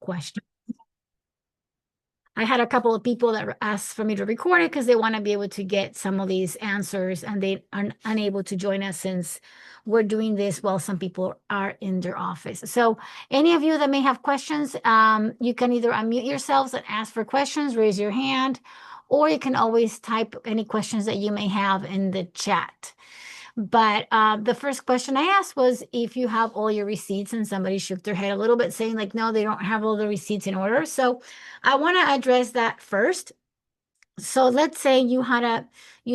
questions. I had a couple of people that asked for me to record it because they want to be able to get some of these answers, and they are unable to join us since we're doing this while some people are in their office. So any of you that may have questions, you can either unmute yourselves and ask for questions, raise your hand, or you can always type any questions that you may have in the chat. But the first question I asked was if you have all your receipts, and somebody shook their head a little bit saying like, no, they don't have all the receipts in order. So I want to address that first. So let's say you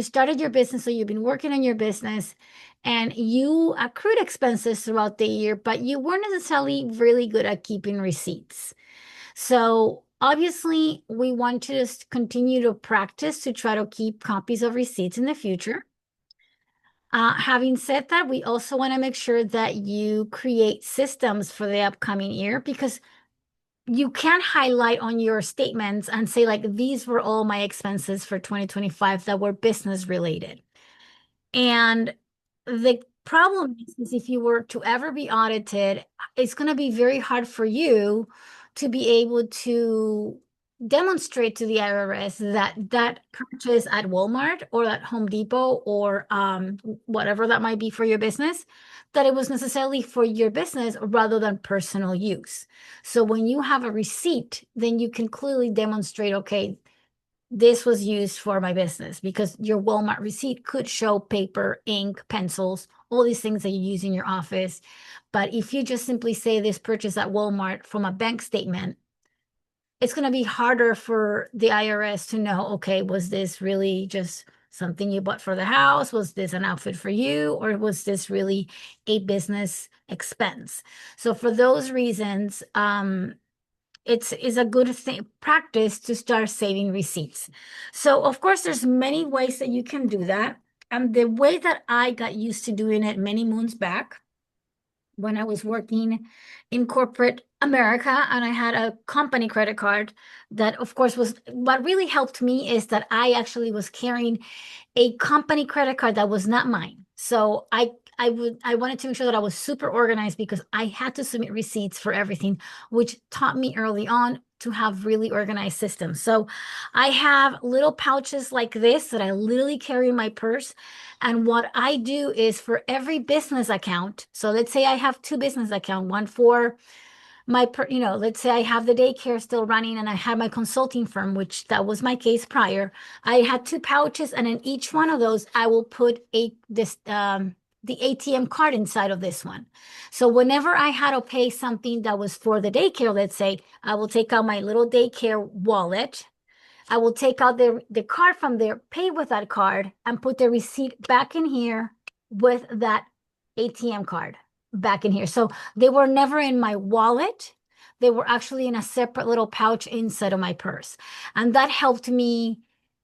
started your business, so you've been working on your business and you accrued expenses throughout the year, but you weren't necessarily really good at keeping receipts. So obviously we want to just continue to practice to try to keep copies of receipts in the future. Having said that, we also want to make sure that you create systems for the upcoming year, because you can't highlight on your statements and say like, these were all my expenses for 2025 that were business related. And the problem is if you were to ever be audited, it's going to be very hard for you to be able to demonstrate to the IRS that that purchase at Walmart or at Home Depot or whatever that might be for your business, that it was necessarily for your business rather than personal use. So when you have a receipt, then you can clearly demonstrate, okay, this was used for my business, because your Walmart receipt could show paper, ink, pencils, all these things that you use in your office. But if you just simply say this purchase at Walmart from a bank statement, it's going to be harder for the IRS to know, okay, was this really just something you bought for the house? Was this an outfit for you? Or was this really a business expense? So for those reasons, it's a good thing, practice to start saving receipts. So of course, there's many ways that you can do that. And the way that I got used to doing it many moons back, when I was working in corporate America and I had a company credit card, that of course was what really helped me is that I actually was carrying a company credit card that was not mine. So I wanted to make sure that I was super organized, because I had to submit receipts for everything, which taught me early on to have really organized systems. So I have little pouches like this that I literally carry in my purse. And what I do is for every business account, so let's say I have two business accounts, one for let's say I have the daycare still running and I had my consulting firm, which that was my case prior. I had two pouches, and in each one of those, I will put the ATM card inside of this one. So whenever I had to pay something that was for the daycare, let's say, I will take out my little daycare wallet. I will take out the card from there, pay with that card, and put the receipt back in here with that ATM card back in here. So they were never in my wallet. They were actually in a separate little pouch inside of my purse. And that helped me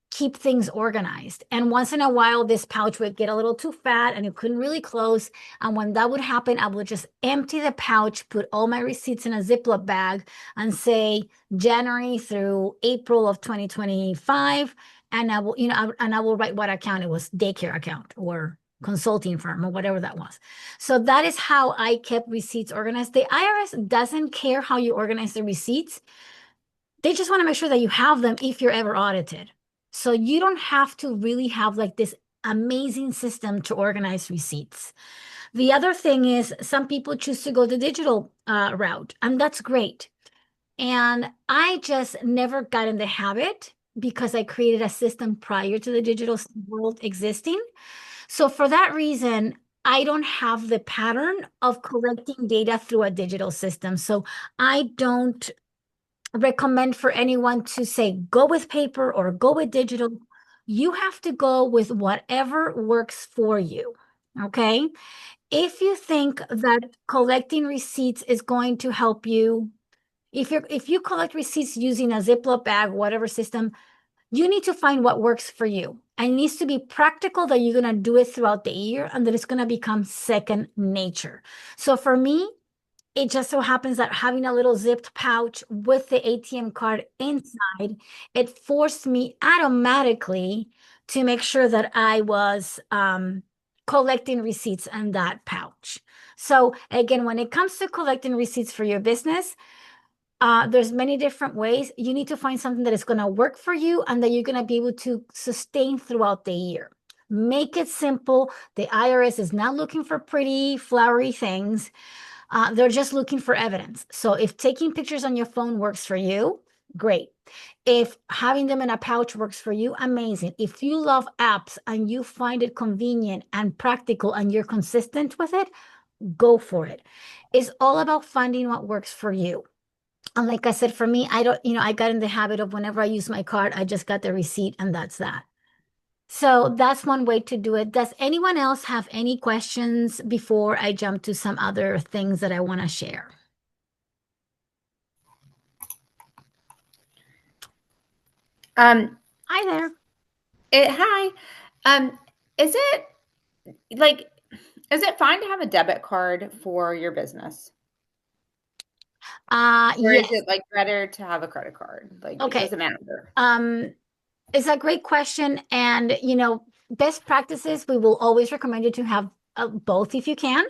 keep things organized. And once in a while, this pouch would get a little too fat and it couldn't really close. And when that would happen, I would just empty the pouch, put all my receipts in a Ziploc bag, and say January through April of 2025. And I will, and I will write what account it was, daycare account or consulting firm or whatever that was. So that is how I kept receipts organized. The IRS doesn't care how you organize the receipts. They just want to make sure that you have them if you're ever audited. So you don't have to really have like this amazing system to organize receipts. The other thing is some people choose to go the digital route, and that's great. And I just never got in the habit because I created a system prior to the digital world existing. So for that reason, I don't have the pattern of collecting data through a digital system. So I don't recommend for anyone to say go with paper or go with digital. You have to go with whatever works for you. Okay. If you think that collecting receipts is going to help you, if you collect receipts using a Ziploc bag, whatever system, you need to find what works for you. And it needs to be practical, that you're going to do it throughout the year and that it's going to become second nature. So for me, it just so happens that having a little zipped pouch with the ATM card inside, it forced me automatically to make sure that I was collecting receipts in that pouch. So again, when it comes to collecting receipts for your business, There's many different ways. You need to find something that is going to work for you and that you're going to be able to sustain throughout the year. Make it simple. The IRS is not looking for pretty, flowery things. They're just looking for evidence. So if taking pictures on your phone works for you, great. If having them in a pouch works for you, amazing. If you love apps and you find it convenient and practical and you're consistent with it, go for it. It's all about finding what works for you. And like I said, for me, I don't, I got in the habit of whenever I use my card, I just got the receipt and that's that. So that's one way to do it. Does anyone else have any questions before I jump to some other things that I want to share? Hi there. Hi. Um, is it like, is it fine to have a debit card for your business? Or is Yes. it like better to have a credit card? Like, it Okay. doesn't matter. Um, it's a great question. And, best practices, we will always recommend you to have both if you can.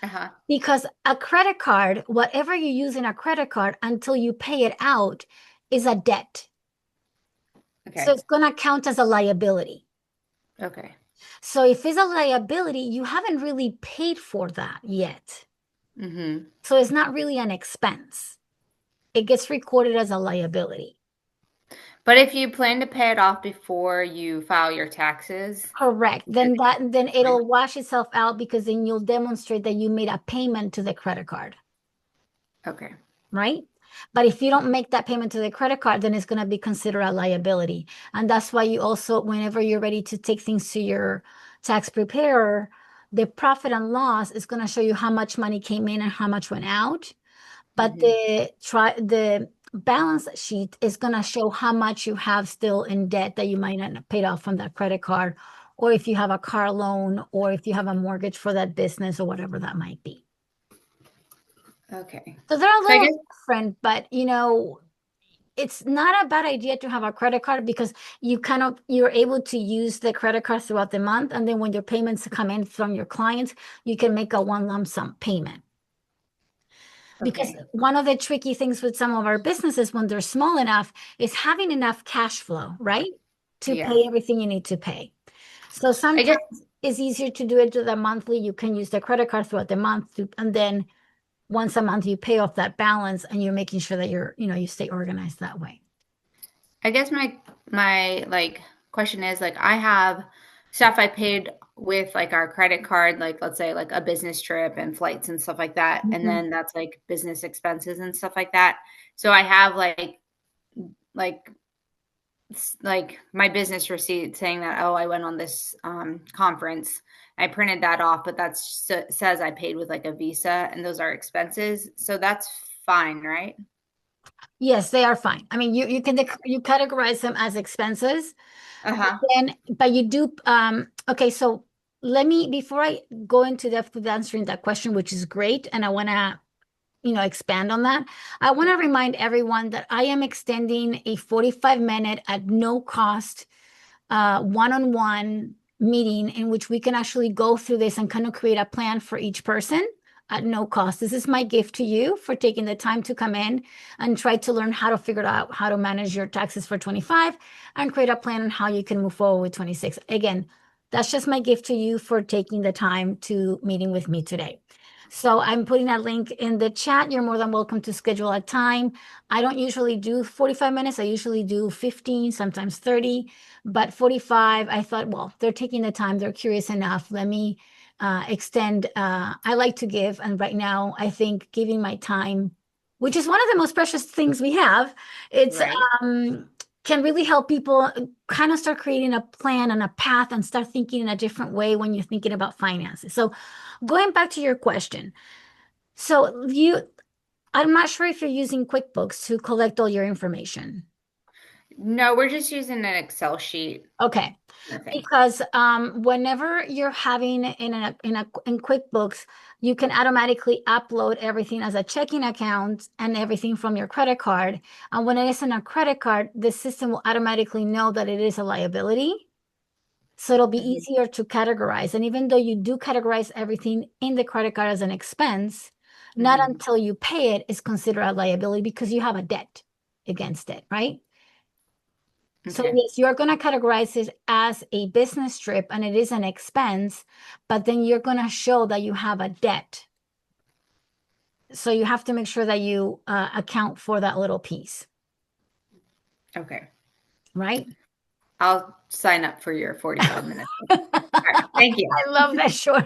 Uh-huh. Because a credit card, whatever you use in a credit card until you pay it out, is a debt. So Okay. it's going to count as a liability. Okay. So if it's a liability, you haven't really paid for that yet. Mm-hmm. So it's not really an expense. It gets recorded as a liability. But if you plan to pay it off before you file your taxes, Correct. it's Then fine. it'll wash itself out because then you'll demonstrate that you made a payment to the credit card, Okay. right? But if you don't make that payment to the credit card, then it's going to be considered a liability. And that's why you also, whenever you're ready to take things to your tax preparer, the profit and loss is going to show you how much money came in and how much went out. But Mm-hmm. the balance sheet is going to show how much you have still in debt that you might not have paid off from that credit card, or if you have a car loan, or if you have a mortgage for that business, or whatever that might be. Okay. So they're a So I little guess, different, but it's not a bad idea to have a credit card because you're able to use the credit card throughout the month, and then when your payments come in from your clients, you can make a one lump sum payment. Because okay. one of the tricky things with some of our businesses when they're small enough is having enough cash flow, right? To Yeah. pay everything you need to pay. So I sometimes guess, it's easier to do it to the monthly. You can use the credit card throughout the month and then once a month you pay off that balance and you're making sure that you stay organized that way. I guess my like question is like I have stuff I paid with like our credit card, like let's say like a business trip and flights and stuff like that. And Mhm. then that's like business expenses and stuff like that. So I have like like my business receipt saying that, oh, I went on this conference. I printed that off, but that says I paid with like a Visa and those are expenses. So that's fine, right? Yes, they are fine. I mean, you categorize them as expenses, but Uh-huh. but you do okay, so let me before I go into depth with answering that question, which is great, and I want to expand on that. I want to remind everyone that I am extending a 45-minute at no cost one-on-one meeting in which we can actually go through this and kind of create a plan for each person at no cost. This is my gift to you for taking the time to come in and try to learn how to figure out how to manage your taxes for 25 and create a plan on how you can move forward with 26. Again, that's just my gift to you for taking the time to meeting with me today. So I'm putting a link in the chat. You're more than welcome to schedule a time. I don't usually do 45 minutes. I usually do 15, sometimes 30. But 45, I thought, well, they're taking the time, they're curious enough. Let me extend. I like to give. And right now, I think giving my time, which is one of the most precious things we have, it's Right. um, can really help people kind of start creating a plan and a path and start thinking in a different way when you're thinking about finances. So going back to your question. So I'm not sure if you're using QuickBooks to collect all your information. No, we're just using an Excel sheet. Okay. Nothing. Because whenever you're having in QuickBooks, you can automatically upload everything as a checking account and everything from your credit card. And when it is in a credit card, the system will automatically know that it is a liability. So it'll be Mhm. easier to categorize. And even though you do categorize everything in the credit card as an expense, Not until you pay it is considered a liability because you have a debt against it, right? So Okay. yes, you're going to categorize it as a business trip and it is an expense, but then you're going to show that you have a debt. So you have to make sure that you account for that little piece, Okay. right? I'll sign up for your 45 minutes. All right. I Thank you. love that short.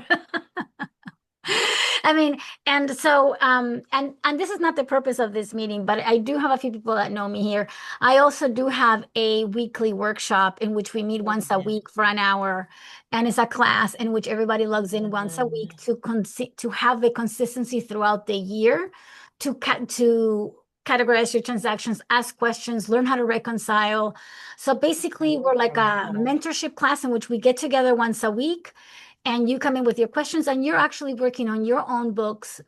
I mean, and so and this is not the purpose of this meeting, but I do have a few people that know me here. I also do have a weekly workshop in which we meet once a week for an hour, and it's a class in which everybody logs in once a week to have the consistency throughout the year to categorize your transactions, ask questions, learn how to reconcile. So basically, we're like a mentorship class in which we get together once a week and you come in with your questions and you're actually working on your own books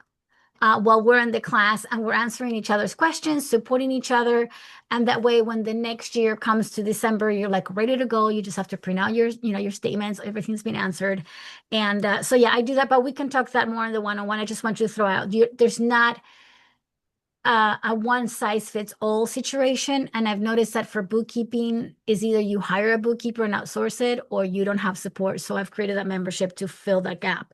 while we're in the class and we're answering each other's questions, supporting each other. And that way, when the next year comes to December, you're like ready to go. You just have to print out your statements. Everything's been answered. And so, yeah, I do that, but we can talk that more in the one-on-one. I just want you to throw out, there's not a one size fits all situation. And I've noticed that for bookkeeping is either you hire a bookkeeper and outsource it or you don't have support. So I've created that membership to fill that gap.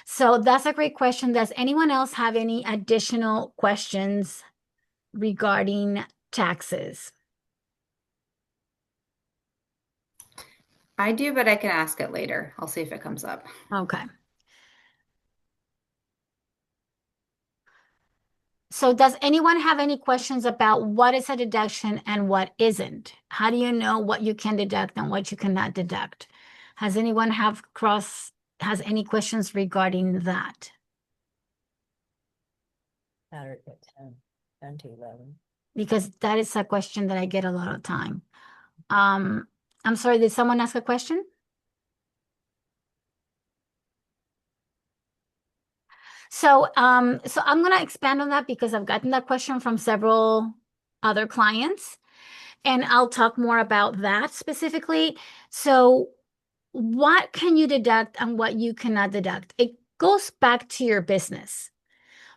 So that's a great question. Does anyone else have any additional questions regarding taxes? I do, but I can ask it later. I'll see if it comes up. Okay. So does anyone have any questions about what is a deduction and what isn't? How do you know what you can deduct and what you cannot deduct? Has anyone has any questions regarding that? Saturday at 10 to 11. Because that is a question that I get a lot of time. I'm sorry, did someone ask a question? So I'm going to expand on that because I've gotten that question from several other clients, and I'll talk more about that specifically. So what can you deduct and what you cannot deduct? It goes back to your business.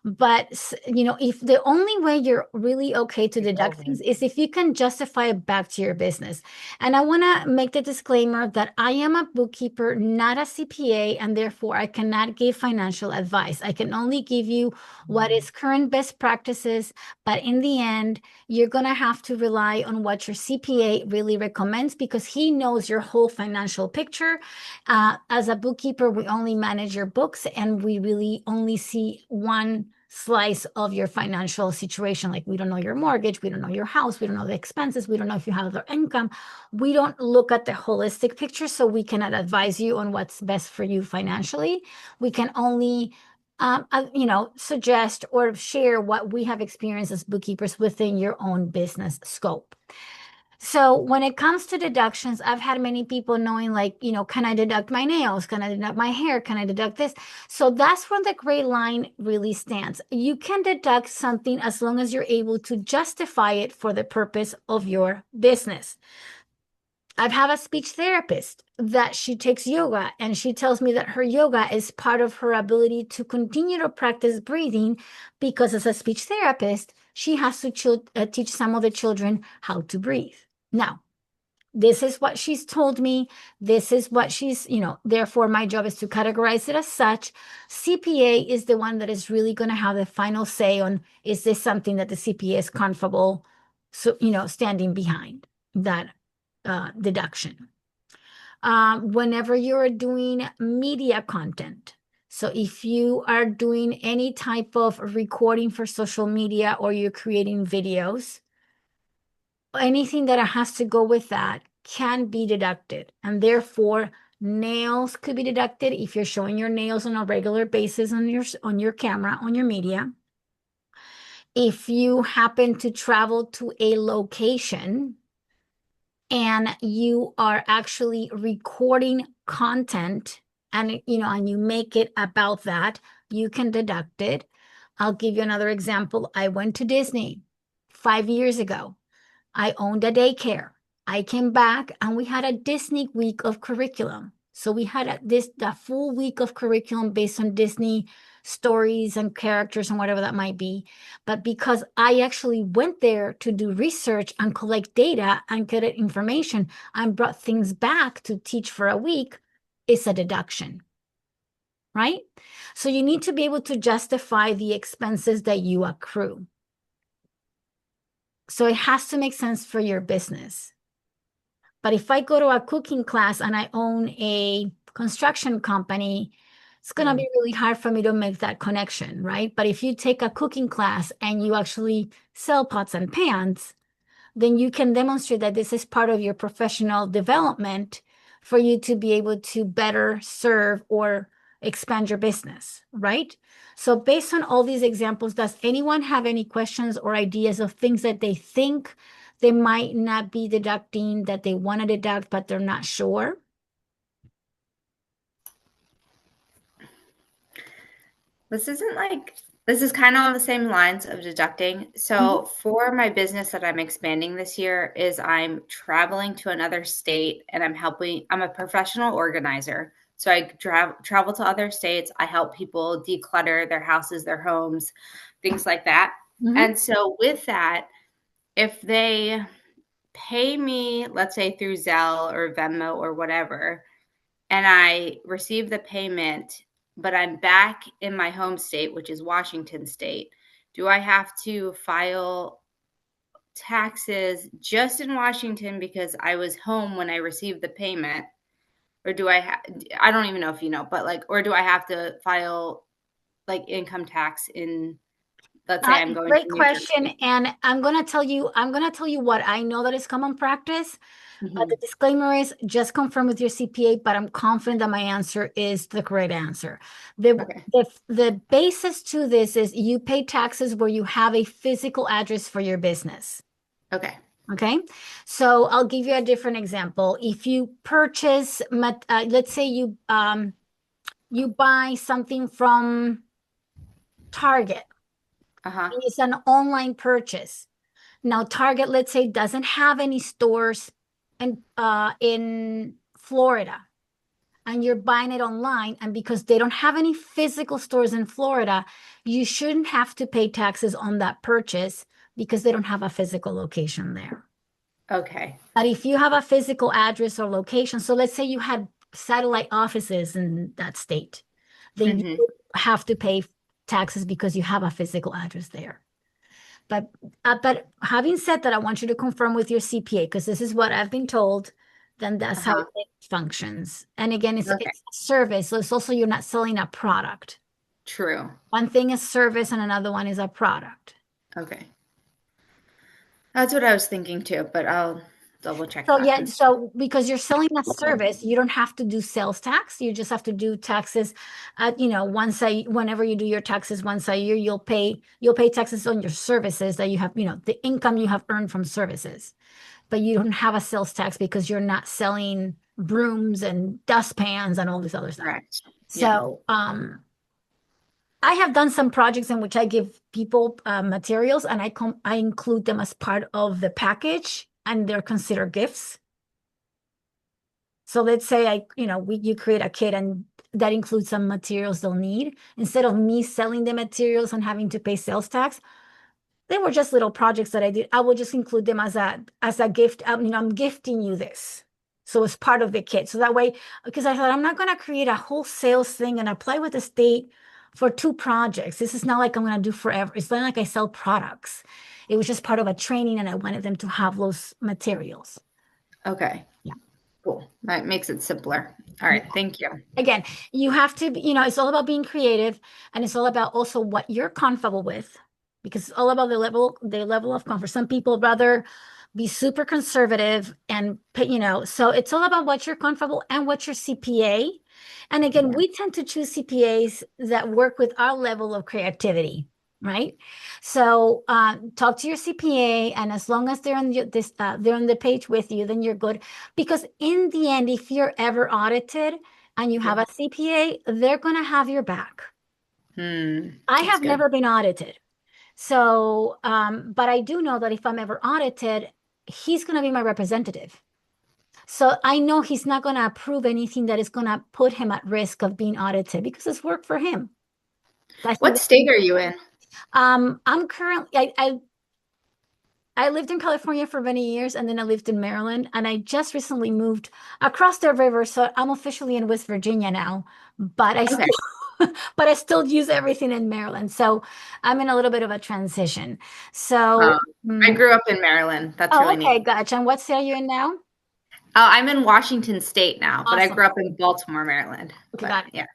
But if the only way you're really okay to deduct things is if you can justify it back to your business. And I want to make the disclaimer that I am a bookkeeper, not a CPA, and therefore I cannot give financial advice. I can only give you what is current best practices, but in the end, you're going to have to rely on what your CPA really recommends because he knows your whole financial picture. As a bookkeeper, we only manage your books and we really only see one slice of your financial situation. Like we don't know your mortgage, we don't know your house, we don't know the expenses, we don't know if you have other income. We don't look at the holistic picture, so we cannot advise you on what's best for you financially. We can only suggest or share what we have experienced as bookkeepers within your own business scope. So when it comes to deductions, I've had many people knowing like, can I deduct my nails? Can I deduct my hair? Can I deduct this? So that's where the gray line really stands. You can deduct something as long as you're able to justify it for the purpose of your business. I've had a speech therapist that she takes yoga and she tells me that her yoga is part of her ability to continue to practice breathing because as a speech therapist, she has to teach some of the children how to breathe. Now, this is what she's told me. This is what therefore my job is to categorize it as such. CPA is the one that is really going to have the final say on, is this something that the CPA is comfortable, standing behind that deduction. Whenever you're doing media content, so if you are doing any type of recording for social media or you're creating videos, anything that has to go with that can be deducted. And therefore, nails could be deducted if you're showing your nails on a regular basis on your camera, on your media. If you happen to travel to a location and you are actually recording content and you make it about that, you can deduct it. I'll give you another example. I went to Disney 5 years ago. I owned a daycare. I came back and we had a Disney week of curriculum. So we had the full week of curriculum based on Disney stories and characters and whatever that might be. But because I actually went there to do research and collect data and get information and brought things back to teach for a week, it's a deduction, right? So you need to be able to justify the expenses that you accrue. So it has to make sense for your business. But if I go to a cooking class and I own a construction company, it's going to be really hard for me to make that connection, right? But if you take a cooking class and you actually sell pots and pans, then you can demonstrate that this is part of your professional development for you to be able to better serve or expand your business, right? So based on all these examples, does anyone have any questions or ideas of things that they think they might not be deducting, that they want to deduct, but they're not sure? This is kind of on the same lines of deducting. So for my business that I'm expanding this year is I'm traveling to another state and I'm a professional organizer. So I travel to other states. I help people declutter their houses, their homes, things like that. And so with that, if they pay me, let's say through Zelle or Venmo or whatever, and I receive the payment, but I'm back in my home state, which is Washington State, do I have to file taxes just in Washington because I was home when I received the payment? Or do I don't even know if you know, but or do I have to file income tax in, let's say I'm going to Great New question. Jersey? And I'm going to tell you what I know that is common practice. The disclaimer is just confirm with your CPA, but I'm confident that my answer is the correct answer. Okay. The basis to this is you pay taxes where you have a physical address for your business. Okay. Okay. So I'll give you a different example. If you purchase, let's say you buy something from Target, Uh-huh. and it's an online purchase. Now, Target, let's say, doesn't have any stores in Florida, and you're buying it online, and because they don't have any physical stores in Florida, you shouldn't have to pay taxes on that purchase because they don't have a physical location there. Okay. But if you have a physical address or location, so let's say you had satellite offices in that state, then you would have to pay taxes because you have a physical address there. But having said that, I want you to confirm with your CPA because this is what I've been told. Then that's how it functions. And again, it's Okay. a service, so it's also you're not selling a product. True. One thing is service, and another one is a product. Okay. That's what I was thinking too, but I'll double check So that. yeah, so because you're selling a service, you don't have to do sales tax. You just have to do taxes whenever you do your taxes once a year, you'll pay taxes on your services that you have, the income you have earned from services. But you don't have a sales tax because you're not selling brooms and dustpans and all this other stuff. Correct. Yeah. So I have done some projects in which I give people materials and I include them as part of the package and they're considered gifts. So let's say you create a kit and that includes some materials they'll need. Instead of me selling the materials and having to pay sales tax, they were just little projects that I did. I will just include them as a gift. I'm gifting you this. So it's part of the kit. So that way, because I thought I'm not going to create a whole sales thing and apply with the state for 2 projects. This is not like I'm going to do forever. It's not like I sell products. It was just part of a training and I wanted them to have those materials. Okay. Yeah. Cool. That makes it simpler. All right. Thank you. Again, you have to, it's all about being creative and it's all about also what you're comfortable with because it's all about the level of comfort. Some people rather be super conservative and, so it's all about what you're comfortable and what your CPA. And again, we tend to choose CPAs that work with our level of creativity, right? So talk to your CPA, and as long as they're on they're on the page with you, then you're good. Because in the end, if you're ever audited and you have a CPA, they're going to have your back. I have never been audited. So, but I do know that if I'm ever audited, he's going to be my representative. So I know he's not going to approve anything that is going to put him at risk of being audited because it's work for him. What state are you in? I'm currently I lived in California for many years and then I lived in Maryland and I just recently moved across the river, so I'm officially in West Virginia now, but I Okay. still but I still use everything in Maryland. So I'm in a little bit of a transition. So I mm, grew up in Maryland. That's oh, really neat. okay, gotcha. And what state are you in now? I'm in Washington State now, but I Awesome. grew up in Baltimore, Maryland. Okay, But got it. yeah.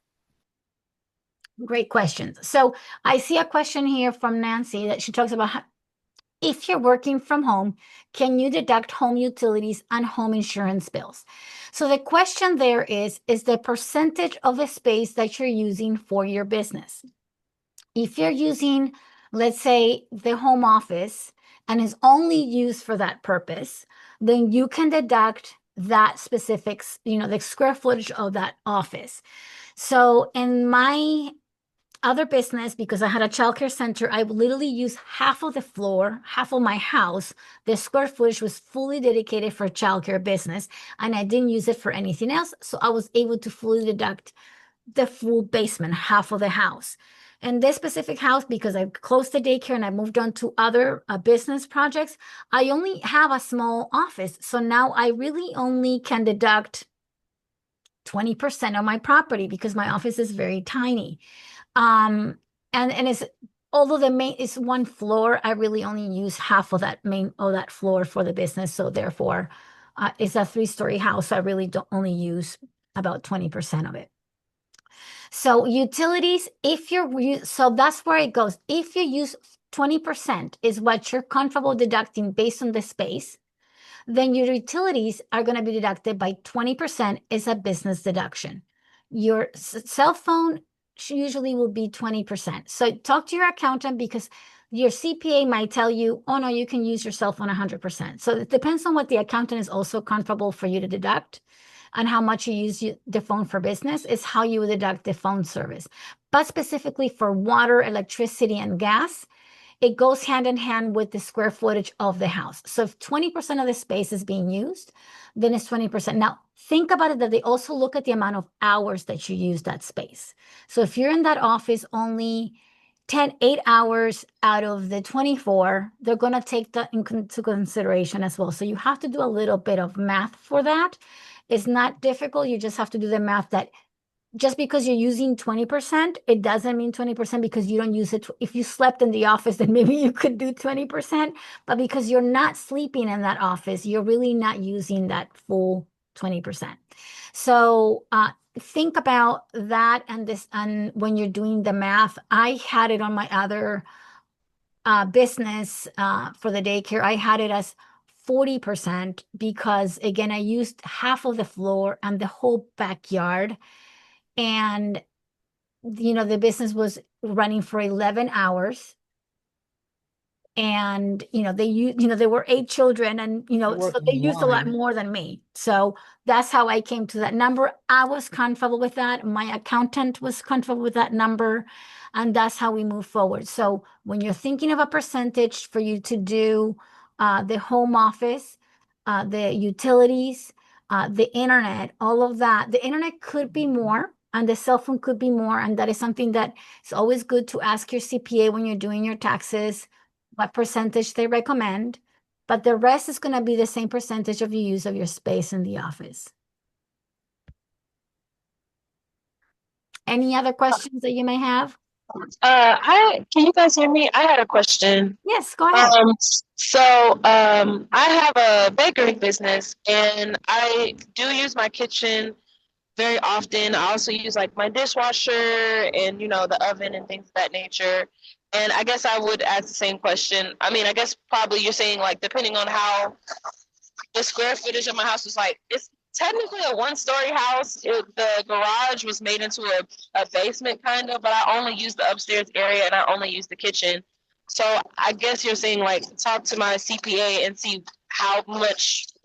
Great questions. So I see a question here from Nancy that she talks about if you're working from home, can you deduct home utilities and home insurance bills? So the question there is the percentage of the space that you're using for your business. If you're using, let's say, the home office and is only used for that purpose, then you can deduct that specific, the square footage of that office. So in my other business, because I had a childcare center, I would literally use half of the floor, half of my house. The square footage was fully dedicated for childcare business, and I didn't use it for anything else. So I was able to fully deduct the full basement, half of the house. And this specific house, because I closed the daycare and I moved on to other business projects, I only have a small office. So now I really only can deduct 20% of my property because my office is very tiny. And it's although the main is one floor, I really only use half of that floor for the business. So therefore, it's a 3-story house. So I really don't only use about 20% of it. So utilities, so that's where it goes. If you use 20% is what you're comfortable deducting based on the space, then your utilities are going to be deducted by 20% is a business deduction. Your cell phone usually will be 20%. So talk to your accountant because your CPA might tell you, oh no, you can use your cell phone 100%. So it depends on what the accountant is also comfortable for you to deduct and how much you use the phone for business is how you would deduct the phone service. But specifically for water, electricity, and gas, it goes hand in hand with the square footage of the house. So if 20% of the space is being used, then it's 20%. Now, think about it that they also look at the amount of hours that you use that space. So if you're in that office only 8 hours out of the 24, they're going to take that into consideration as well. So you have to do a little bit of math for that. It's not difficult. You just have to do the math that just because you're using 20%, it doesn't mean 20% because you don't use it. If you slept in the office, then maybe you could do 20%. But because you're not sleeping in that office, you're really not using that full 20%. So think about that and this. And when you're doing the math, I had it on my other business for the daycare. I had it as 40% because, again, I used half of the floor and the whole backyard. And the business was running for 11 hours. And there were 8 children, and so they Working used a lot one. more than me. So that's how I came to that number. I was comfortable with that. My accountant was comfortable with that number, and that's how we move forward. So when you're thinking of a percentage for you to do the home office, the utilities, the internet, all of that, the internet could be more and the cell phone could be more. And that is something that is always good to ask your CPA when you're doing your taxes what percentage they recommend, but the rest is going to be the same percentage of your use of your space in the office. Any other questions that you may have? Can you guys hear me? I had a question. Yes, go ahead. I have a bakery business and I do use my kitchen very often. I also use like my dishwasher and the oven and things of that nature. And I guess I would ask the same question. I mean, I guess probably you're saying like depending on how the square footage of my house was like, it's technically a 1-story house. The garage was made into a basement kind of, but I only use the upstairs area and I only use the kitchen. So I guess you're saying like talk to my CPA and see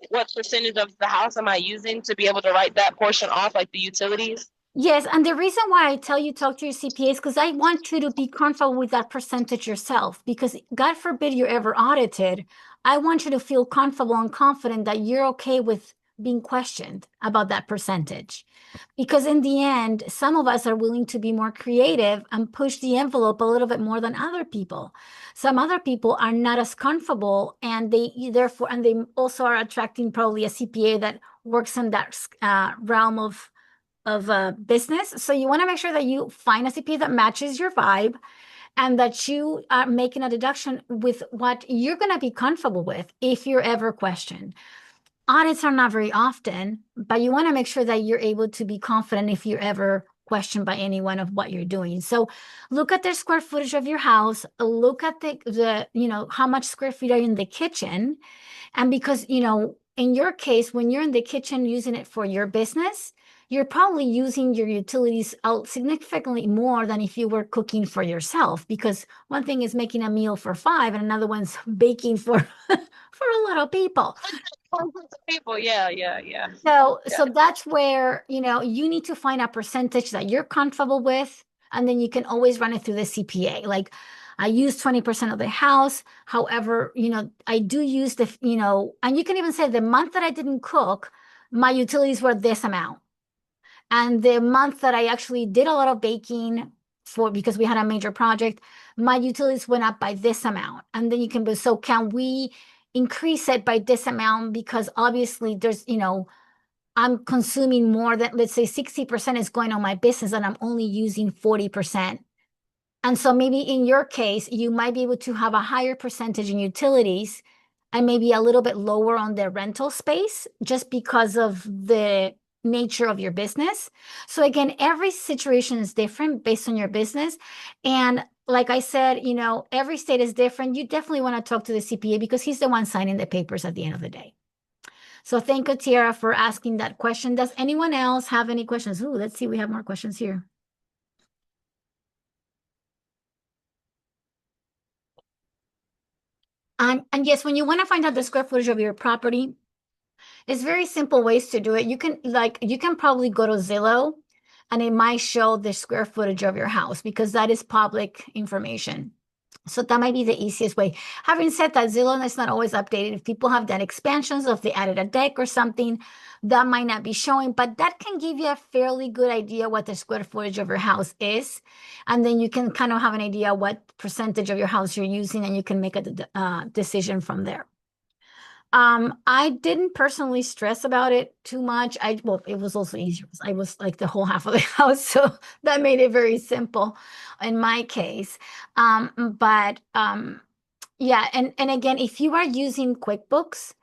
what percentage of the house am I using to be able to write that portion off, like the utilities? Yes, and the reason why I tell you talk to your CPA is because I want you to be comfortable with that percentage yourself. Because God forbid you're ever audited, I want you to feel comfortable and confident that you're okay with being questioned about that percentage. Because in the end, some of us are willing to be more creative and push the envelope a little bit more than other people. Some other people are not as comfortable, and they also are attracting probably a CPA that works in that realm of business. So you want to make sure that you find a CPA that matches your vibe, and that you are making a deduction with what you're going to be comfortable with if you're ever questioned. Audits are not very often, but you want to make sure that you're able to be confident if you're ever questioned by anyone of what you're doing. So look at the square footage of your house, look at the how much square feet are in the kitchen. And because, in your case, when you're in the kitchen using it for your business, you're probably using your utilities out significantly more than if you were cooking for yourself, because one thing is making a meal for 5 and another one's baking for for a lot of people. People, yeah. So that's where, you need to find a percentage that you're comfortable with, and then you can always run it through the CPA. Like, I use 20% of the house. However, I do use and you can even say the month that I didn't cook, my utilities were this amount. And the month that I actually did a lot of baking because we had a major project, my utilities went up by this amount. And then you can so can we increase it by this amount? Because obviously there's, I'm consuming more than, let's say 60% is going on my business and I'm only using 40%. And so maybe in your case, you might be able to have a higher percentage in utilities and maybe a little bit lower on the rental space, just because of the nature of your business. So again, every situation is different based on your business. And like I said, every state is different. You definitely want to talk to the CPA because he's the one signing the papers at the end of the day. So thank you, Tiara, for asking that question. Does anyone else have any questions? Ooh, let's see. We have more questions here. And yes, when you want to find out the square footage of your property, it's very simple ways to do it. You can probably go to Zillow and it might show the square footage of your house because that is public information. So that might be the easiest way. Having said that, Zillow is not always updated. If people have done expansions, or if they added a deck or something, that might not be showing, but that can give you a fairly good idea what the square footage of your house is. And then you can kind of have an idea what percentage of your house you're using, and you can make a decision from there. I didn't personally stress about it too much. Well, it was also easier. I was like the whole half of the house, so that made it very simple in my case. Yeah, and again, if you are using QuickBooks,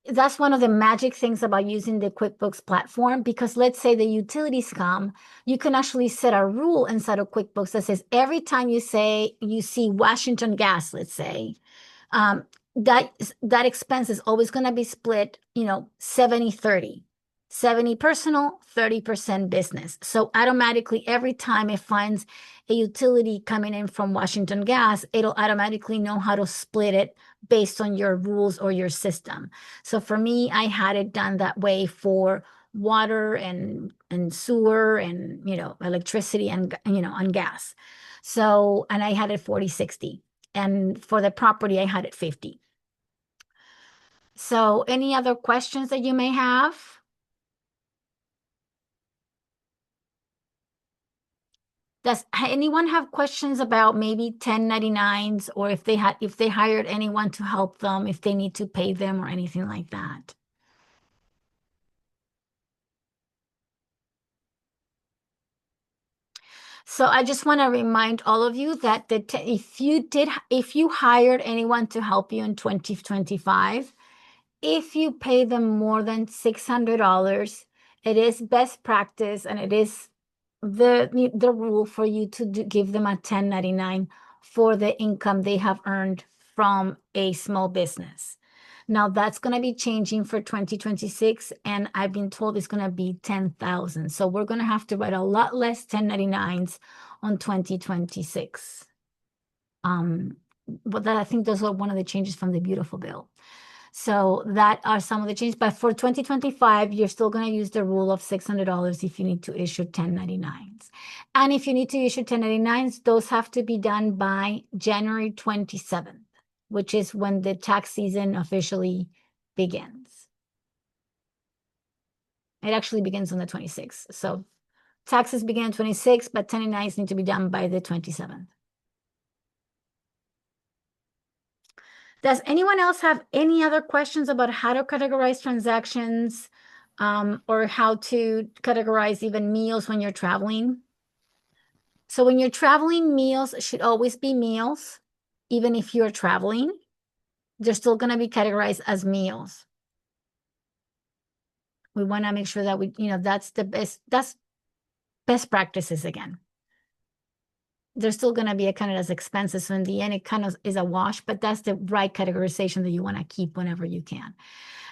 that's one of the magic things about using the QuickBooks platform, because let's say the utilities come, you can actually set a rule inside of QuickBooks that says every time you see Washington Gas, let's say, that expense is always going to be split, 70-30. 70 personal, 30% business. So automatically, every time it finds a utility coming in from Washington Gas, it'll automatically know how to split it based on your rules or your system. So for me, I had it done that way for water and sewer and, electricity and, and gas. So, and I had it 40-60. And for the property, I had it 50. So any other questions that you may have? Does anyone have questions about maybe 1099s, or if they hired anyone to help them, if they need to pay them or anything like that? So I just want to remind all of you that if you hired anyone to help you in 2025, if you pay them more than $600, it is best practice, and it is the rule for you to give them a 1099 for the income they have earned from a small business. Now that's going to be changing for 2026, and I've been told it's going to be 10,000. So we're going to have to write a lot less 1099s on 2026. But I think those are one of the changes from the beautiful bill. So that are some of the changes. But for 2025, you're still going to use the rule of $600 if you need to issue 1099s. And if you need to issue 1099s, those have to be done by January 27th, which is when the tax season officially begins. It actually begins on the 26th. So taxes begin on 26th, but 1099s need to be done by the 27th. Does anyone else have any other questions about how to categorize transactions, or how to categorize even meals when you're traveling? So when you're traveling, meals should always be meals. Even if you're traveling, they're still going to be categorized as meals. We want to make sure that that's best practices again. They're still going to be accounted as expenses. So in the end, it kind of is a wash, but that's the right categorization that you want to keep whenever you can.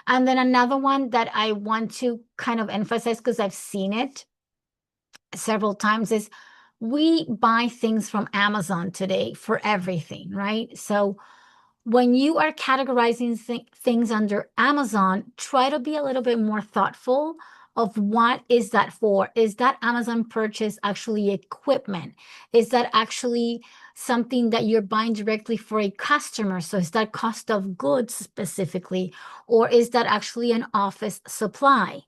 And then another one that I want to kind of emphasize, because I've seen it several times, is we buy things from Amazon today for everything, right? So when you are categorizing things under Amazon, try to be a little bit more thoughtful of what is that for? Is that Amazon purchase actually equipment? Is that actually something that you're buying directly for a customer? So is that cost of goods specifically, or is that actually an office supply?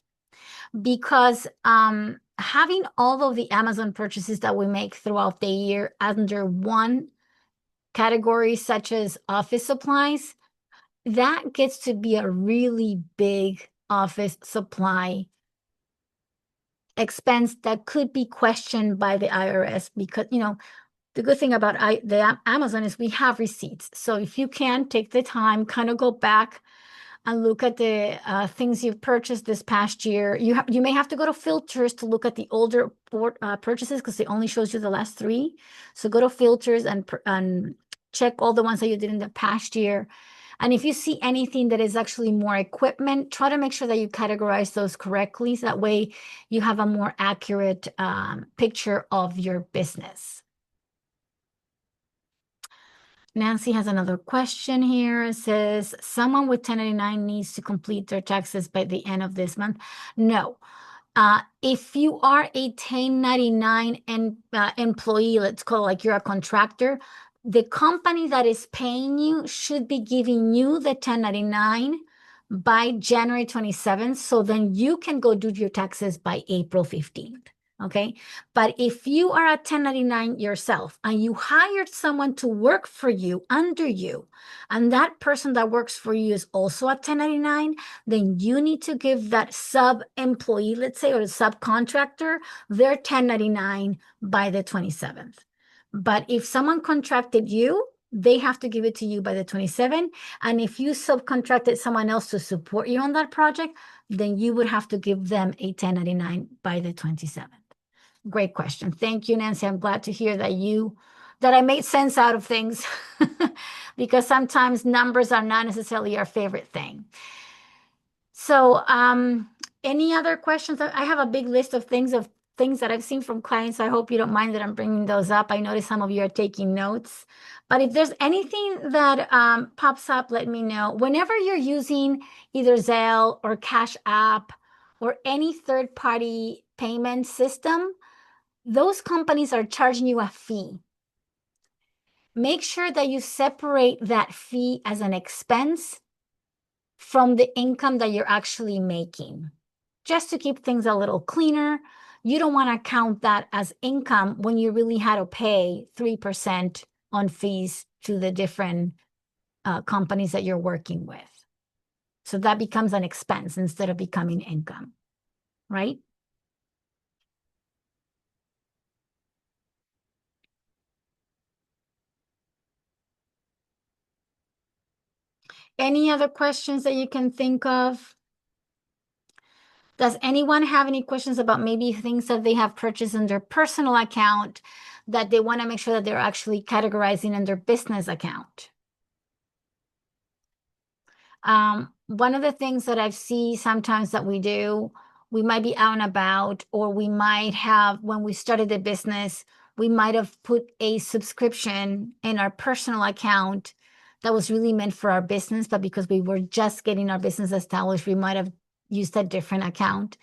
Because having all of the Amazon purchases that we make throughout the year under one category, such as office supplies, that gets to be a really big office supply expense that could be questioned by the IRS, because the good thing about the Amazon is we have receipts. So if you can take the time, kind of go back and look at the things you've purchased this past year. You may have to go to filters to look at the older purchases, because it only shows you the last 3. So go to filters and check all the ones that you did in the past year. And if you see anything that is actually more equipment, try to make sure that you categorize those correctly. So that way you have a more accurate picture of your business. Nancy has another question here. It says, someone with 1099 needs to complete their taxes by the end of this month. No. If you are a 1099 employee, let's call it, like you're a contractor, the company that is paying you should be giving you the 1099 by January 27th. So then you can go do your taxes by April 15th. Okay. But if you are a 1099 yourself and you hired someone to work for you under you, and that person that works for you is also a 1099, then you need to give that sub-employee, let's say, or subcontractor, their 1099 by the 27th. But if someone contracted you, they have to give it to you by the 27th. And if you subcontracted someone else to support you on that project, then you would have to give them a 1099 by the 27th. Great question. Thank you, Nancy. I'm glad to hear that I made sense out of things because sometimes numbers are not necessarily our favorite thing. So any other questions? I have a big list of things that I've seen from clients. I hope you don't mind that I'm bringing those up. I notice some of you are taking notes. But if there's anything that pops up, let me know. Whenever you're using either Zelle or Cash App or any third-party payment system, those companies are charging you a fee. Make sure that you separate that fee as an expense from the income that you're actually making, just to keep things a little cleaner. You don't want to count that as income when you really had to pay 3% on fees to the different companies that you're working with. So that becomes an expense instead of becoming income, right? Any other questions that you can think of? Does anyone have any questions about maybe things that they have purchased in their personal account that they want to make sure that they're actually categorizing in their business account? One of the things that I see sometimes that we do, we might be out and about, or we might have, when we started the business, we might have put a subscription in our personal account that was really meant for our business, but because we were just getting our business established, we might have used a different account.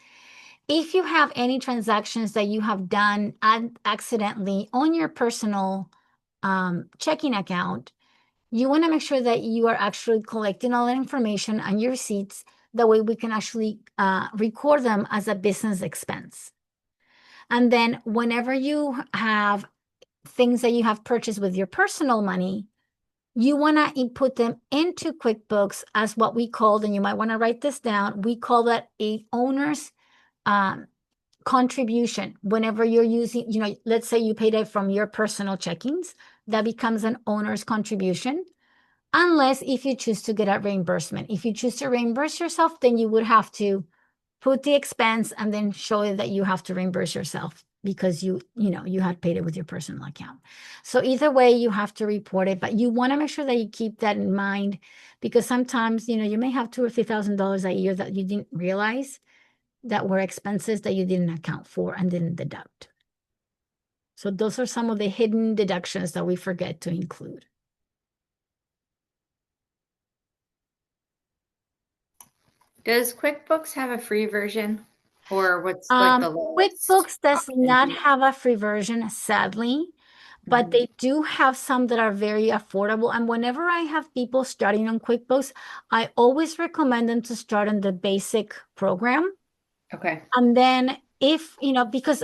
If you have any transactions that you have done accidentally on your personal checking account, you want to make sure that you are actually collecting all that information on your receipts, That way we can actually record them as a business expense. And then whenever you have things that you have purchased with your personal money, you want to input them into QuickBooks as what we called, and you might want to write this down, we call that a owner's contribution. Whenever you're using, let's say you paid it from your personal checkings, that becomes an owner's contribution, unless if you choose to get a reimbursement. If you choose to reimburse yourself, then you would have to put the expense and then show it that you have to reimburse yourself because you had paid it with your personal account. So either way, you have to report it, but you want to make sure that you keep that in mind, because sometimes, you may have $2,000 or $3,000 a year that you didn't realize that were expenses that you didn't account for and didn't deduct. So those are some of the hidden deductions that we forget to include. Does QuickBooks have a free version, or what's like the lowest QuickBooks does option? not have a free version, sadly, but they do have some that are very affordable. And whenever I have people starting on QuickBooks, I always recommend them to start on the basic program. Okay. And then if, because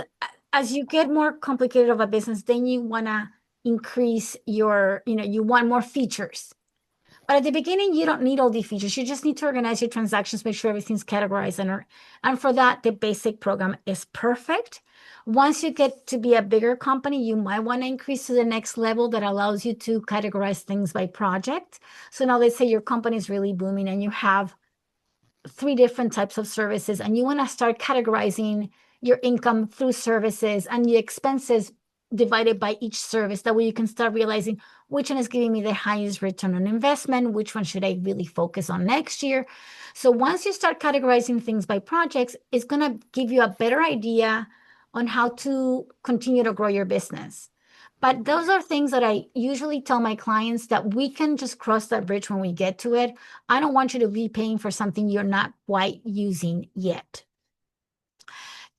as you get more complicated of a business, then you want to increase your, you want more features. But at the beginning, you don't need all the features. You just need to organize your transactions, make sure everything's categorized. And for that, the basic program is perfect. Once you get to be a bigger company, you might want to increase to the next level that allows you to categorize things by project. So now let's say your company is really booming and you have 3 different types of services, and you want to start categorizing your income through services and the expenses divided by each service. That way you can start realizing which one is giving me the highest return on investment, which one should I really focus on next year. So once you start categorizing things by projects, it's going to give you a better idea on how to continue to grow your business. But those are things that I usually tell my clients that we can just cross that bridge when we get to it. I don't want you to be paying for something you're not quite using yet.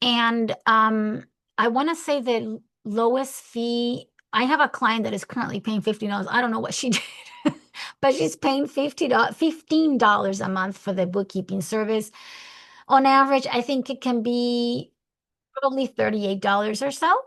And I want to say the lowest fee, I have a client that is currently paying $50. I don't know what she did, but she's paying $15 a month for the bookkeeping service. On average, I think it can be probably $38 or so.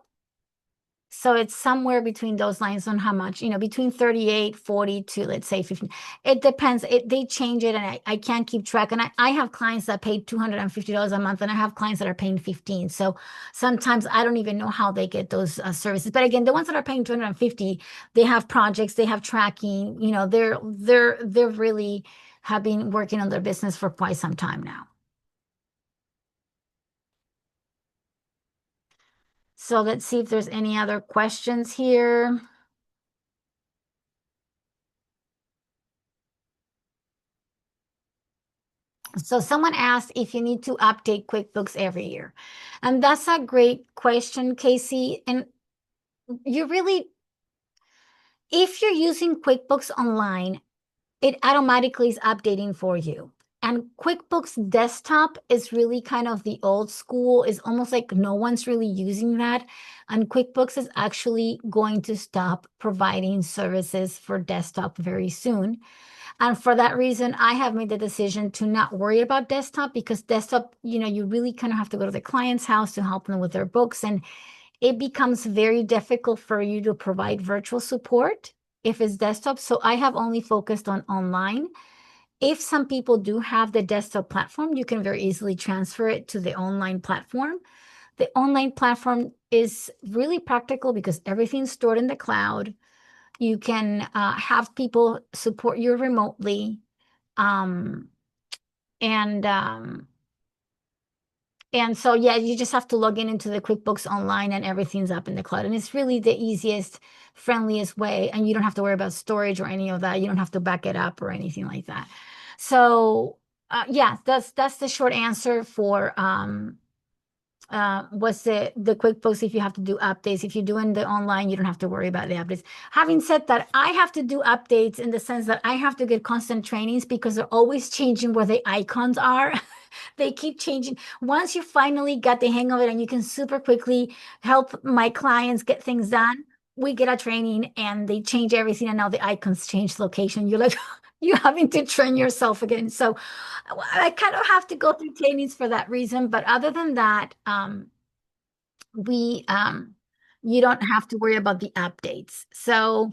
So it's somewhere between those lines on how much, between 38, 40 to, let's say, 15. It depends. They change it, and I can't keep track. And I have clients that pay $250 a month, and I have clients that are paying 15. So sometimes I don't even know how they get those services. But again, the ones that are paying 250, they have projects, they have tracking, they're really have been working on their business for quite some time now. So let's see if there's any other questions here. So someone asked if you need to update QuickBooks every year. And that's a great question, Casey. And you really, if you're using QuickBooks Online, it automatically is updating for you. And QuickBooks Desktop is really kind of the old school. It's almost like no one's really using that. And QuickBooks is actually going to stop providing services for desktop very soon. And for that reason, I have made the decision to not worry about desktop, because desktop, you really kind of have to go to the client's house to help them with their books. And it becomes very difficult for you to provide virtual support if it's desktop. So I have only focused on online. If some people do have the desktop platform, you can very easily transfer it to the online platform. The online platform is really practical because everything's stored in the cloud. You can have people support you remotely. And so, yeah, you just have to log into the QuickBooks Online and everything's up in the cloud. And it's really the easiest, friendliest way. And you don't have to worry about storage or any of that. You don't have to back it up or anything like that. So, yeah, that's the short answer for what's the QuickBooks. If you have to do updates, if you're doing the online, you don't have to worry about the updates. Having said that, I have to do updates in the sense that I have to get constant trainings because they're always changing where the icons are. They keep changing. Once you finally got the hang of it and you can super quickly help my clients get things done, we get a training and they change everything, and now the icons change location. You're like, you're having to train yourself again. So I kind of have to go through trainings for that reason. But other than that, we you don't have to worry about the updates. So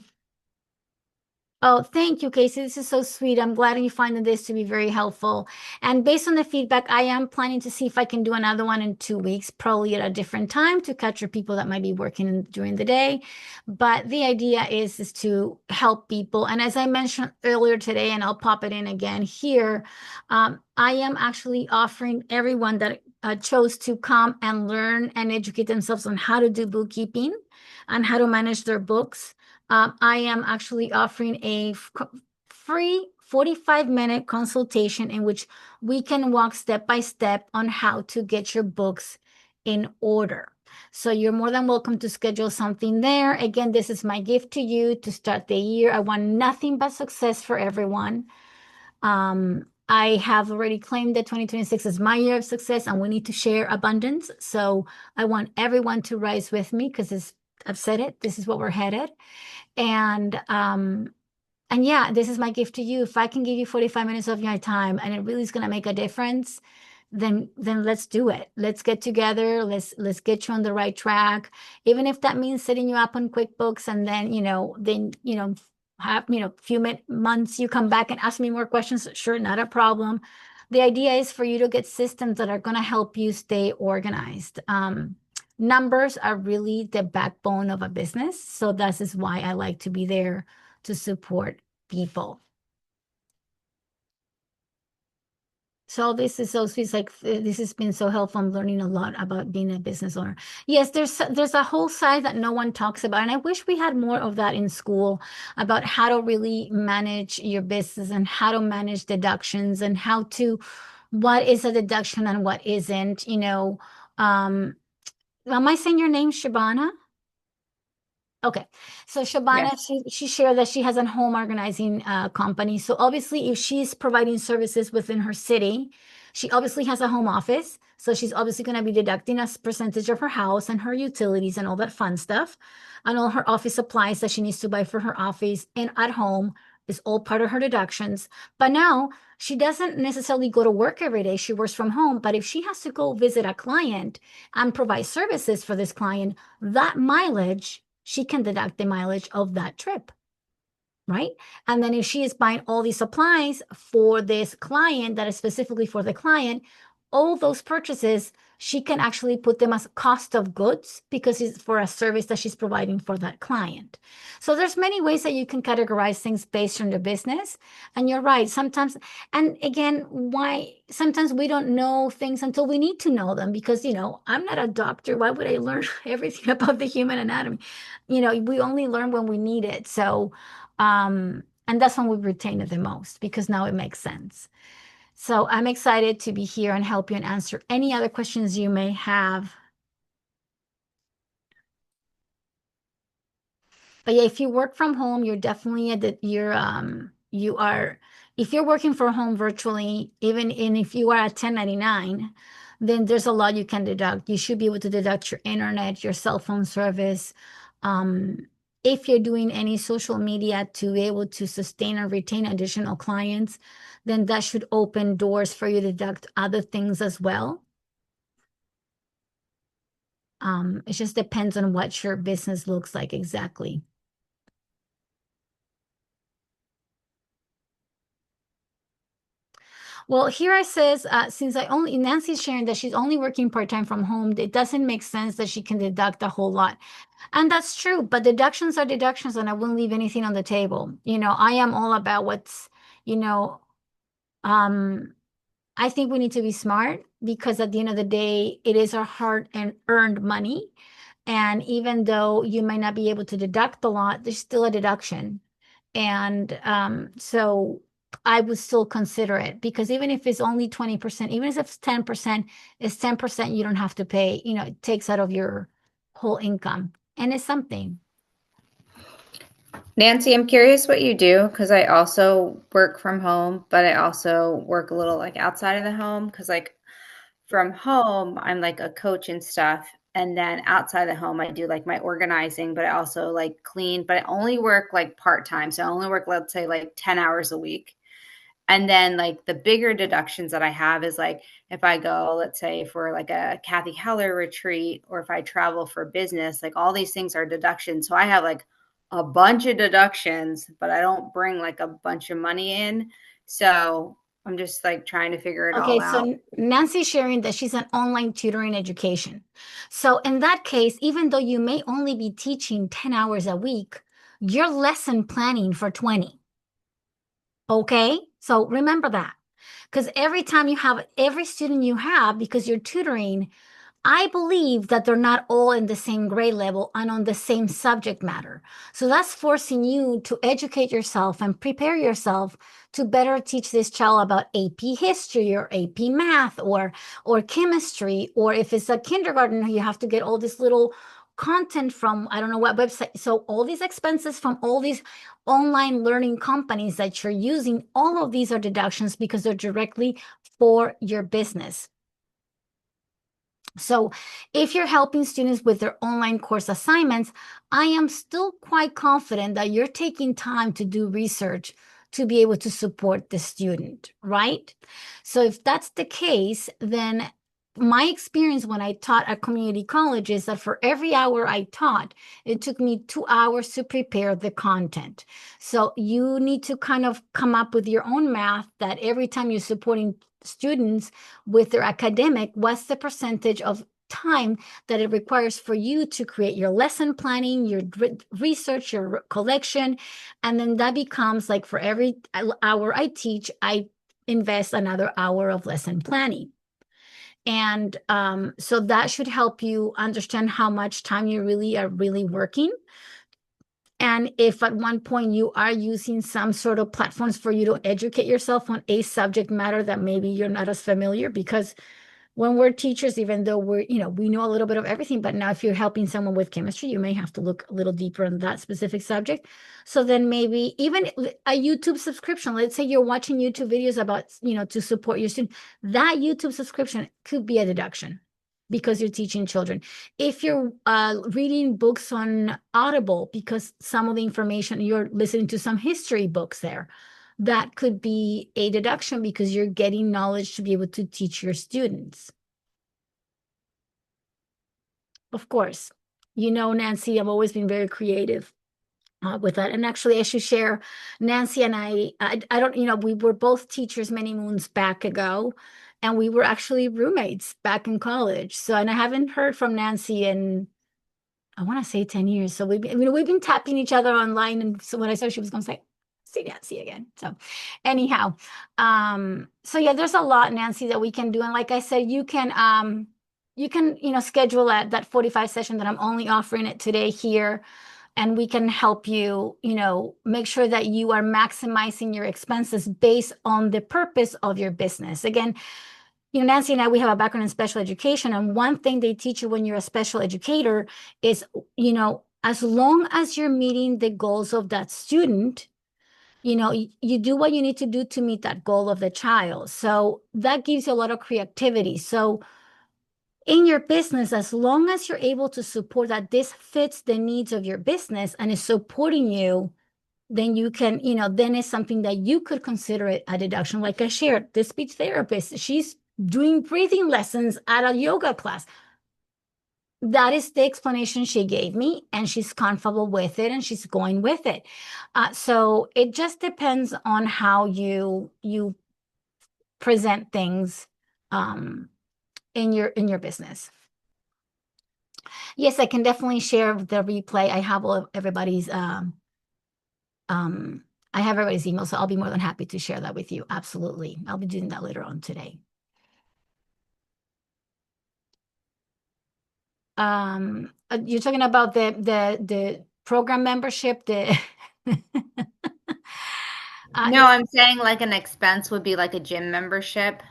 oh, thank you, Casey. This is so sweet. I'm glad you find this to be very helpful. And based on the feedback, I am planning to see if I can do another one in 2 weeks, probably at a different time to capture people that might be working during the day. But the idea is to help people. And as I mentioned earlier today, and I'll pop it in again here, I am actually offering everyone that chose to come and learn and educate themselves on how to do bookkeeping and how to manage their books. I am actually offering a free 45-minute consultation in which we can walk step by step on how to get your books in order. So you're more than welcome to schedule something there. Again, this is my gift to you to start the year. I want nothing but success for everyone. I have already claimed that 2026 is my year of success and we need to share abundance. So I want everyone to rise with me because I've said it, this is what we're headed. And yeah, this is my gift to you. If I can give you 45 minutes of your time and it really is going to make a difference, then let's do it. Let's get together. Let's get you on the right track. Even if that means setting you up on QuickBooks and then, have, few months you come back and ask me more questions. Sure, not a problem. The idea is for you to get systems that are going to help you stay organized. Numbers are really the backbone of a business. So this is why I like to be there to support people. So this is so sweet. It's like this has been so helpful. I'm learning a lot about being a business owner. Yes, there's a whole side that no one talks about, and I wish we had more of that in school about how to really manage your business and how to manage deductions and what is a deduction and what isn't. Am I saying your name, Shabana? Okay, so Shabana, Yes. she shared that she has a home organizing company. So obviously, if she's providing services within her city, she obviously has a home office. So she's obviously going to be deducting a percentage of her house and her utilities and all that fun stuff, and all her office supplies that she needs to buy for her office and at home is all part of her deductions. But now she doesn't necessarily go to work every day. She works from home. But if she has to go visit a client and provide services for this client, that mileage she can deduct the mileage of that trip, right? And then if she is buying all these supplies for this client that is specifically for the client, all those purchases, she can actually put them as cost of goods because it's for a service that she's providing for that client. So there's many ways that you can categorize things based on the business. And you're right, sometimes, and again, why sometimes we don't know things until we need to know them because, I'm not a doctor. Why would I learn everything about the human anatomy? We only learn when we need it. So, and that's when we retain it the most because now it makes sense. So I'm excited to be here and help you and answer any other questions you may have. But yeah, if you work from home, you're definitely if you're working from home virtually, if you are at 1099, then there's a lot you can deduct. You should be able to deduct your internet, your cell phone service. If you're doing any social media to be able to sustain and retain additional clients, then that should open doors for you to deduct other things as well. It just depends on what your business looks like exactly. Well, here it says, since Nancy's sharing that she's only working part-time from home, it doesn't make sense that she can deduct a whole lot. And that's true, but deductions are deductions, and I wouldn't leave anything on the table. I am all about what's, I think we need to be smart because at the end of the day, it is our hard and earned money. And even though you might not be able to deduct a lot, there's still a deduction. And so I would still consider it because even if it's only 20%, even if it's 10%, it's 10% you don't have to pay. It takes out of your whole income. And it's something. Nancy, I'm curious what you do because I also work from home, but I also work a little like outside of the home because like from home, I'm like a coach and stuff. And then outside the home, I do like my organizing, but I also like clean, but I only work like part-time. So I only work, let's say like 10 hours a week. And then like the bigger deductions that I have is like if I go, let's say for like a Kathy Heller retreat, or if I travel for business, like all these things are deductions. So I have like a bunch of deductions, but I don't bring like a bunch of money in. So I'm just like trying to figure it all Okay, out. so Nancy's sharing that she's an online tutoring education. So in that case, even though you may only be teaching 10 hours a week, you're lesson planning for 20. Okay, so remember that. Because every student you have, because you're tutoring, I believe that they're not all in the same grade level and on the same subject matter. So that's forcing you to educate yourself and prepare yourself to better teach this child about AP history or AP math or chemistry, or if it's a kindergarten, you have to get all this little content from I don't know what website. So all these expenses from all these online learning companies that you're using, all of these are deductions because they're directly for your business. So if you're helping students with their online course assignments, I am still quite confident that you're taking time to do research to be able to support the student, right? So if that's the case, then my experience when I taught at community college is that for every hour I taught, it took me 2 hours to prepare the content. So you need to kind of come up with your own math that every time you're supporting students with their academic, what's the percentage of time that it requires for you to create your lesson planning, your research, your collection. And then that becomes like for every hour I teach, I invest another hour of lesson planning. And so that should help you understand how much time you really are really working. And if at one point you are using some sort of platforms for you to educate yourself on a subject matter that maybe you're not as familiar, because when we're teachers, even though we know a little bit of everything, but now if you're helping someone with chemistry, you may have to look a little deeper on that specific subject. So then maybe even a YouTube subscription, let's say you're watching YouTube videos about, to support your student, that YouTube subscription could be a deduction because you're teaching children. If you're reading books on Audible, because some of the information you're listening to some history books there, that could be a deduction because you're getting knowledge to be able to teach your students. Of course, Nancy, I've always been very creative with that. And actually, I should share, Nancy and I don't, we were both teachers many moons back ago, and we were actually roommates back in college. So, and I haven't heard from Nancy in, I want to say 10 years. So we've been tapping each other online. And so when I saw she was going to say, see Nancy again. So anyhow, so yeah, there's a lot, Nancy, that we can do. And like I said, you can, schedule that 45 session that I'm only offering it today here. And we can help you, make sure that you are maximizing your expenses based on the purpose of your business. Again, Nancy and I, we have a background in special education. And one thing they teach you when you're a special educator is, as long as you're meeting the goals of that student, you do what you need to do to meet that goal of the child. So that gives you a lot of creativity. So in your business, as long as you're able to support that this fits the needs of your business and is supporting you, then you can, then it's something that you could consider it a deduction. Like I shared, this speech therapist, she's doing breathing lessons at a yoga class. That is the explanation she gave me, and she's comfortable with it, and she's going with it. So it just depends on how you present things in your business. Yes, I can definitely share the replay. I have all of everybody's I have everybody's email, so I'll be more than happy to share that with you. Absolutely. I'll be doing that later on today. You're talking about the program membership, the No, I'm saying like an expense would be like a gym membership.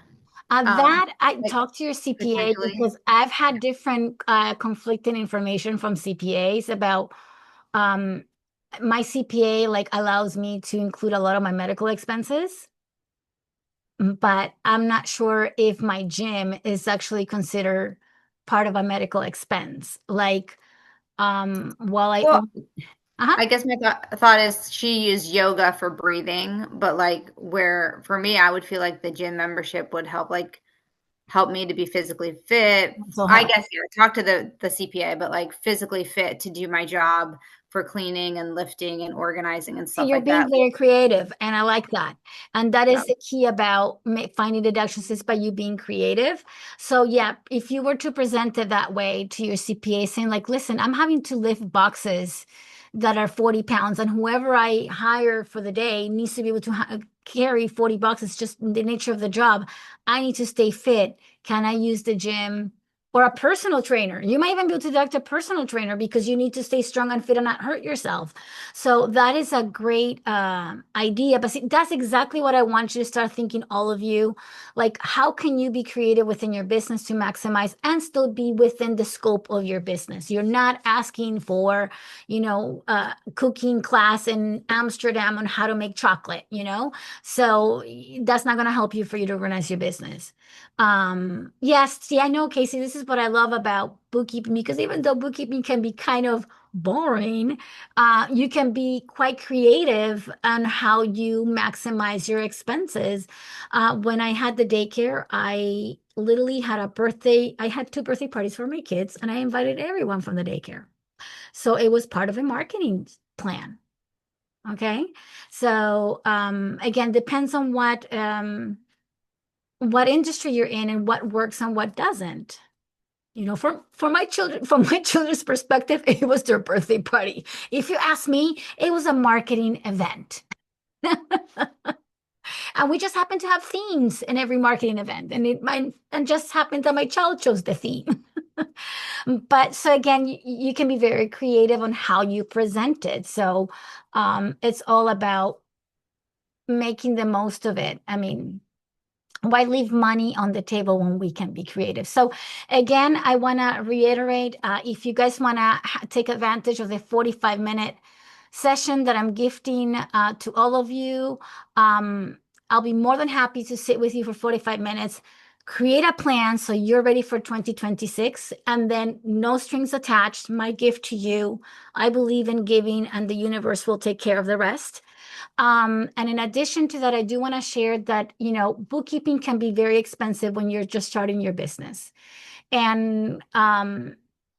that I like talk to your CPA potentially. because I've had different conflicting information from CPAs about my CPA like allows me to include a lot of my medical expenses, but I'm not sure if my gym is actually considered part of a medical expense. Like while I Well, I guess my thought is she used yoga for breathing, but like where for me, I would feel like the gym membership would help me to be physically fit. So I help. guess, yeah, talk to the CPA, but like physically fit to do my job for cleaning and lifting and organizing and So stuff you're like being that. very creative, and I like that. And that Yeah. is the key about finding deductions is by you being creative. So yeah, if you were to present it that way to your CPA, saying like, listen, I'm having to lift boxes that are 40 pounds, and whoever I hire for the day needs to be able to carry 40 boxes, just the nature of the job. I need to stay fit. Can I use the gym? Or a personal trainer. You might even be able to deduct a personal trainer because you need to stay strong and fit and not hurt yourself. So that is a great idea. But see, that's exactly what I want you to start thinking, all of you. Like, how can you be creative within your business to maximize and still be within the scope of your business? You're not asking for, cooking class in Amsterdam on how to make chocolate, So that's not going to help you for you to organize your business. Yes, see, I know, Casey, this is what I love about bookkeeping, because even though bookkeeping can be kind of boring, you can be quite creative on how you maximize your expenses. When I had the daycare, I literally had I had two birthday parties for my kids, and I invited everyone from the daycare. So it was part of a marketing plan. Okay. So again, depends on what industry you're in and what works and what doesn't. From my children, from my children's perspective, it was their birthday party. If you ask me, it was a marketing event. And we just happen to have themes in every marketing event. And just happened that my child chose the theme. But so again, you can be very creative on how you present it. So it's all about making the most of it. I mean, why leave money on the table when we can be creative? So again, I want to reiterate, if you guys want to take advantage of the 45-minute session that I'm gifting to all of you, I'll be more than happy to sit with you for 45 minutes, create a plan so you're ready for 2026, and then no strings attached. My gift to you, I believe in giving, and the universe will take care of the rest. And in addition to that, I do want to share that, bookkeeping can be very expensive when you're just starting your business. And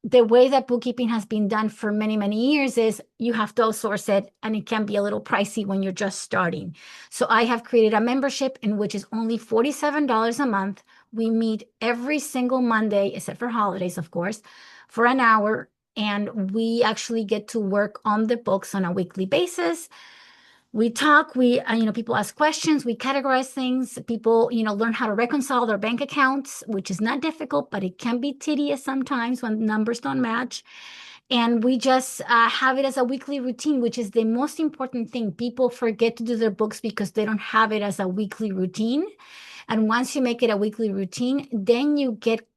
the way that bookkeeping has been done for many, many years is you have to outsource it, and it can be a little pricey when you're just starting. So I have created a membership in which is only $47 a month. We meet every single Monday, except for holidays, of course, for an hour. And we actually get to work on the books on a weekly basis. We talk, people ask questions, we categorize things, people, learn how to reconcile their bank accounts, which is not difficult, but it can be tedious sometimes when numbers don't match. And we just have it as a weekly routine, which is the most important thing. People forget to do their books because they don't have it as a weekly routine. And once you make it a weekly routine, then you get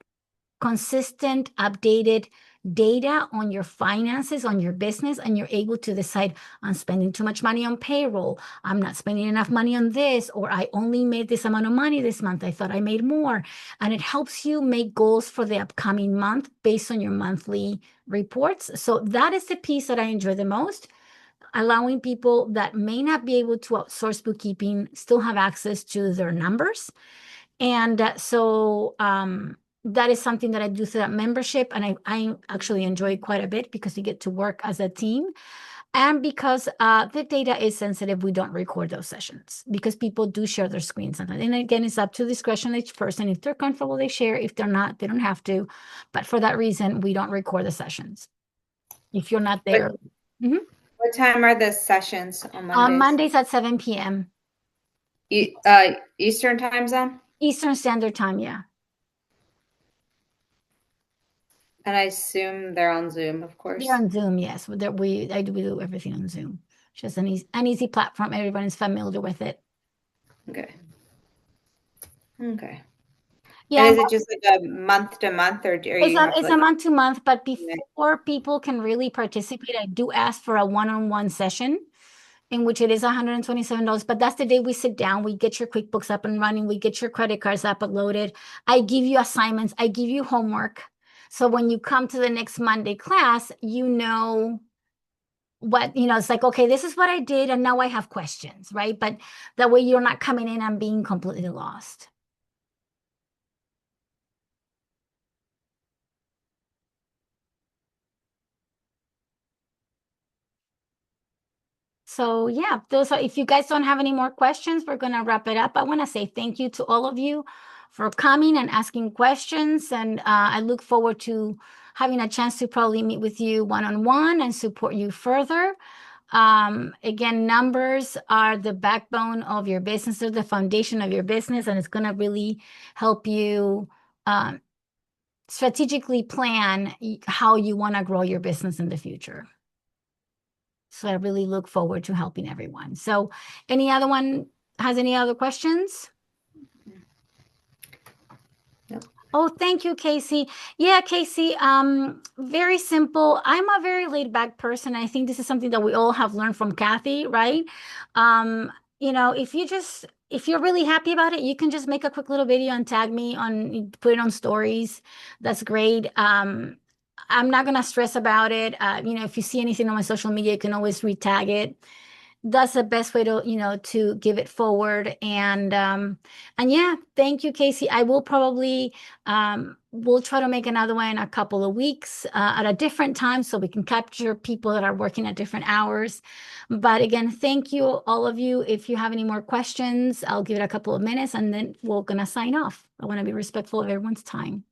consistent, updated data on your finances, on your business, and you're able to decide, I'm spending too much money on payroll, I'm not spending enough money on this, or I only made this amount of money this month, I thought I made more. And it helps you make goals for the upcoming month based on your monthly reports. So that is the piece that I enjoy the most, allowing people that may not be able to outsource bookkeeping still have access to their numbers. And that is something that I do through that membership. And I actually enjoy quite a bit because you get to work as a team. And because the data is sensitive, we don't record those sessions because people do share their screens sometimes. And again, it's up to discretion of each person. If they're comfortable, they share. If they're not, they don't have to. But for that reason, we don't record the sessions. If you're not there. What time are the sessions on Mondays? Mondays at 7 p.m. Eastern time zone? Eastern Standard Time, yeah. And I assume they're on Zoom, of course. They're on Zoom, yes. We do everything on Zoom. It's just an easy platform. Everyone is familiar with it. Okay. Yeah. And is it just like a month to month, or it's a month to month, but before people can really participate, I do ask for a one-on-one session in which it is $127. But that's the day we sit down, we get your QuickBooks up and running, we get your credit cards uploaded. I give you assignments, I give you homework. So when you come to the next Monday class, what, it's like, okay, this is what I did, and now I have questions, right? But that way you're not coming in and being completely lost. So yeah, those are, if you guys don't have any more questions, we're going to wrap it up. I want to say thank you to all of you for coming and asking questions. And I look forward to having a chance to probably meet with you one-on-one and support you further. Again, numbers are the backbone of your business, they're the foundation of your business, and it's going to really help you strategically plan how you want to grow your business in the future. So I really look forward to helping everyone. So anyone has any other questions? Nope. Oh, thank you, Casey. Yeah, Casey, very simple. I'm a very laid back person. I think this is something that we all have learned from Kathy, right? If you're really happy about it, you can just make a quick little video and tag me put it on stories. That's great. I'm not gonna stress about it. If you see anything on my social media, you can always retag it. That's the best way to give it forward. And yeah, thank you, Casey. I will probably we'll try to make another one in a couple of weeks at a different time so we can capture people that are working at different hours. But again, thank you, all of you. If you have any more questions, I'll give it a couple of minutes and then we're gonna sign off. I want to be respectful of everyone's time.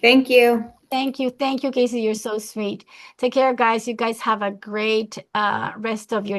Thank you. Thank you. Thank you, Casey. You're so sweet. Take care, guys. You guys have a great rest of your